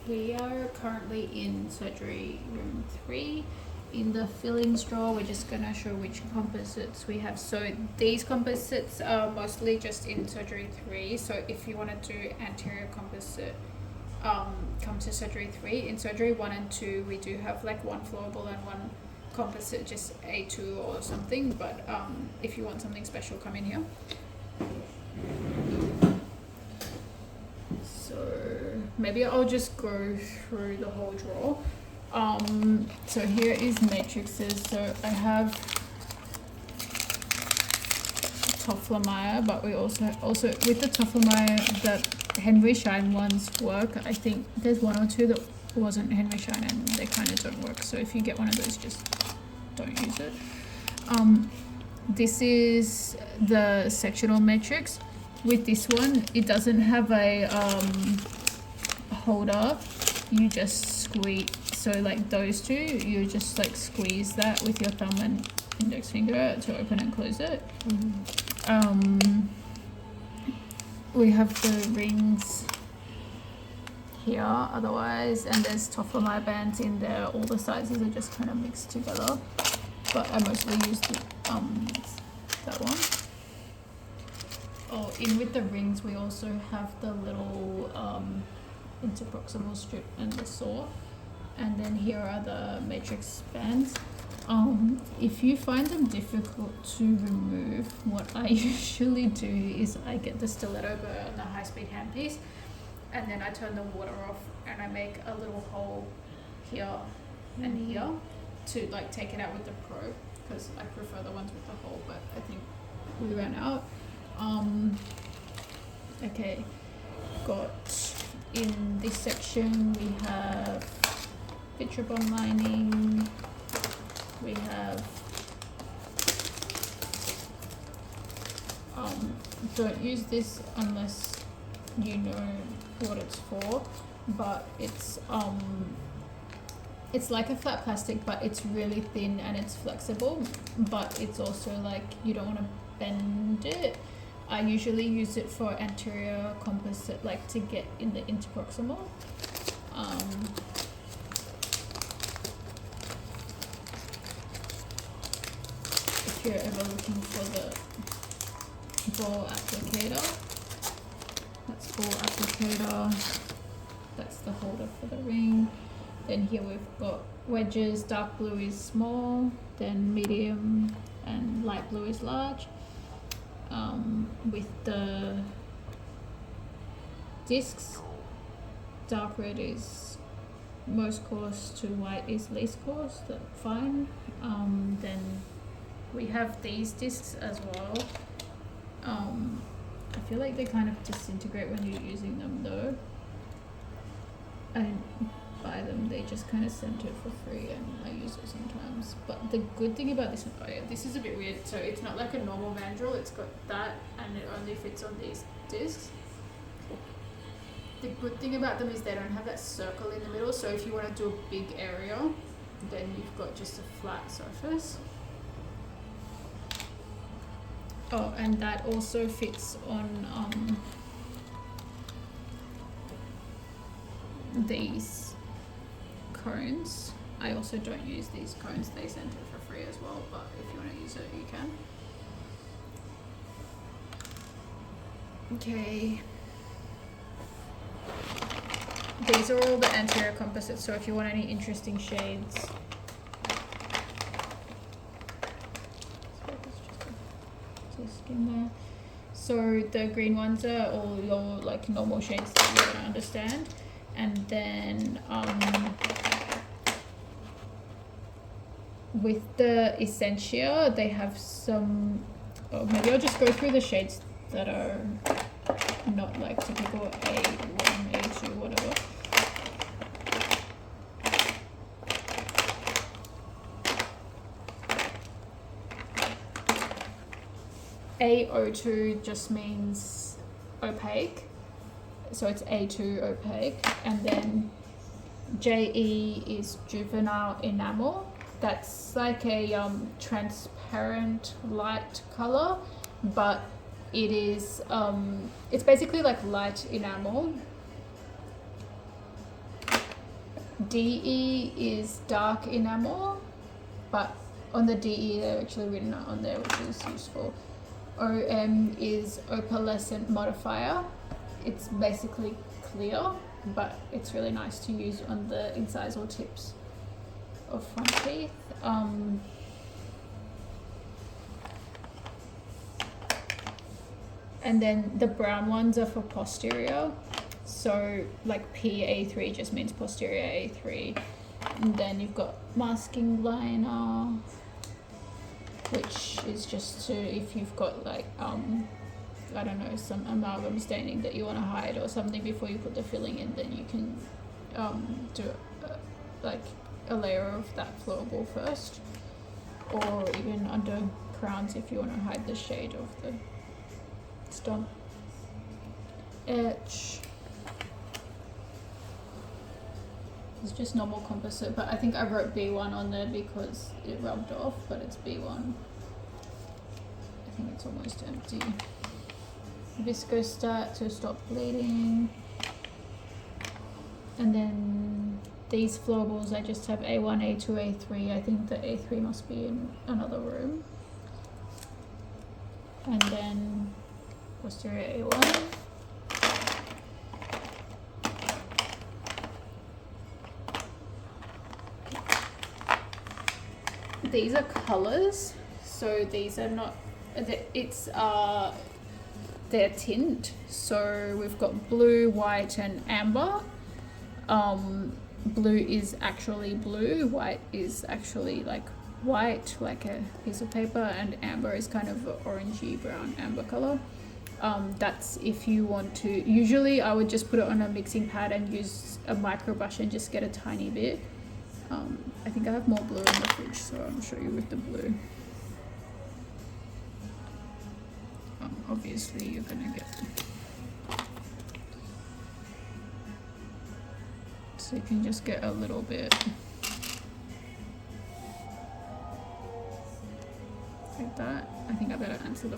We are currently in surgery room 3. In the fillings drawer, we're just going to show which composites we have. So these composites are mostly just in surgery 3. So if you want to do anterior composite, come to surgery 3. In surgery 1 and 2, we do have like one flowable and one composite, just A2 or something. But if you want something special, come in here. So maybe I'll just go through the whole drawer. So here is matrices. So I have Tofflermeyer, but we also with the Tofflermeyer, the Henry Schein ones work. I think there's one or two that wasn't Henry Schein and they kind of don't work. So if you get one of those, just don't use it. This is the sectional matrix. With this one, it doesn't have a holder. You just squeeze. So like those two, you just like squeeze that with your thumb and index finger to open and close it. We have the rings here otherwise, and there's Tofflermeyer bands in there. All the sizes are just kind of mixed together, but I mostly use the, that one. Oh, in with the rings, we also have the little interproximal strip and the saw. And then here are the matrix bands. If you find them difficult to remove, what I usually do is I get the stiletto burr and the high-speed handpiece, and then I turn the water off and I make a little hole here and here to like take it out with the probe, because I prefer the ones with the hole, but I think we ran out. Okay, got in this section we have Vitribond lining, we have don't use this unless you know what it's for, but it's like a flat plastic, but it's really thin and it's flexible, but it's also like you don't want to bend it. I usually use it for anterior composite, like to get in the interproximal. If you're ever looking for the ball applicator, that's ball applicator. That's the holder for the ring. Then here we've got wedges. Dark blue is small, then medium, and light blue is large. With the discs, dark red is most coarse to white is least coarse, that's fine. Then we have these discs as well. I feel like they kind of disintegrate when you're using them though. I didn't buy them, they just kind of sent it for free and I use it sometimes. But the good thing about this one, oh yeah, this is a bit weird. So it's not like a normal mandrel, it's got that and it only fits on these discs. The good thing about them is they don't have that circle in the middle, so if you want to do a big area, then you've got just a flat surface. Oh, and that also fits on these cones. I also don't use these cones, they sent it for free as well, but if you want to use it, you can. Okay. These are all the anterior composites, so if you want any interesting shades. In there. So the green ones are all your like normal shades that you're gonna understand, and then with the Essentia they have some, or maybe I'll just go through the shades that are not like typical A1, A2, whatever. A02 just means opaque, so it's A2 opaque, and then JE is juvenile enamel. That's like a transparent light color, but it is it's basically like light enamel. DE is dark enamel, but on the DE they're actually written out on there, which is useful. OM is opalescent modifier. It's basically clear, but it's really nice to use on the incisal tips of front teeth. And then the brown ones are for posterior. So like PA3 just means posterior A3. And then you've got masking liner, which is just to, if you've got like, I don't know, some amalgam staining that you want to hide or something before you put the filling in, then you can do like a layer of that flowable first, or even under crowns if you want to hide the shade of the stump. Etch. It's just normal composite, but I think I wrote B1 on there because it rubbed off, but it's B1. I think it's almost empty. Viscostat to stop bleeding. And then these flowables, I just have A1, A2, A3. I think the A3 must be in another room. And then posterior A1. These are colors, so these are not, it's their tint. So we've got blue, white and amber. Blue is actually blue, white is actually like white, like a piece of paper, and amber is kind of orangey brown amber color. That's if you want to. Usually I would just put it on a mixing pad and use a micro brush and just get a tiny bit. I think I have more blue in the fridge, so I'll show you with the blue. Obviously you're gonna get, so you can just get a little bit like that. I think I better answer the